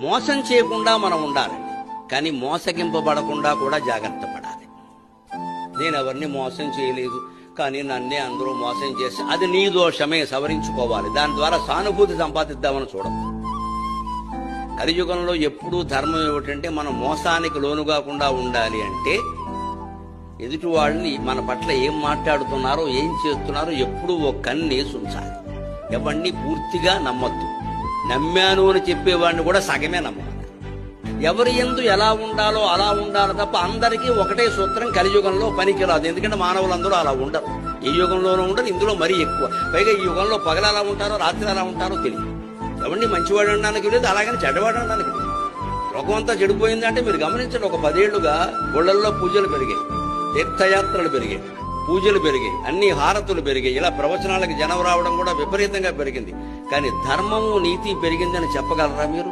మోసం చేయకుండా మనం ఉండాలి, కానీ మోసగింపబడకుండా కూడా జాగ్రత్త పడాలి. నేను ఎవరిని మోసం చేయలేదు, కానీ నన్నే అందరూ మోసం చేసి, అది నీ దోషమే, సవరించుకోవాలి. దాని ద్వారా సానుభూతి సంపాదిద్దామని చూడదు. కలియుగంలో ఎప్పుడూ ధర్మం ఏమిటంటే మనం మోసానికి లోను కాకుండా ఉండాలి అంటే ఎదుటి వాళ్ళని మన పట్ల ఏం మాట్లాడుతున్నారో ఏం చేస్తున్నారో ఎప్పుడూ ఓ కన్నేసి ఉంచాలి. ఎవరిని పూర్తిగా నమ్మొద్దు. నమ్మాను అని చెప్పేవాడిని కూడా సగమే నమ్మాలి. ఎవరి యందు ఎలా ఉండాలో అలా ఉండాలి తప్ప అందరికీ ఒకటే సూత్రం కలియుగంలో పనికిరాదు. ఎందుకంటే మానవులందరూ అలా ఉండరు. ఈ యుగంలోనూ ఉండరు, ఇందులో మరీ ఎక్కువ. పైగా ఈ యుగంలో పగలు ఎలా ఉంటారో రాత్రి ఎలా ఉంటారో తెలియదు. ఎవరిని మంచివాడు అనడానికి లేదు, అలాగని చెడ్డవాడు అనడానికి లేదు. లోకం అంతా చెడిపోయిందంటే మీరు గమనించండి. ఒక 10 ఏళ్లుగా గుళ్ళల్లో పూజలు పెరిగాయి, తీర్థయాత్రలు పెరిగాయి, పూజలు పెరిగాయి, అన్ని హారతులు పెరిగాయి. ఇలా ప్రవచనాలకు జనం రావడం కూడా విపరీతంగా పెరిగింది. కానీ ధర్మము నీతి పెరిగిందని చెప్పగలరా మీరు?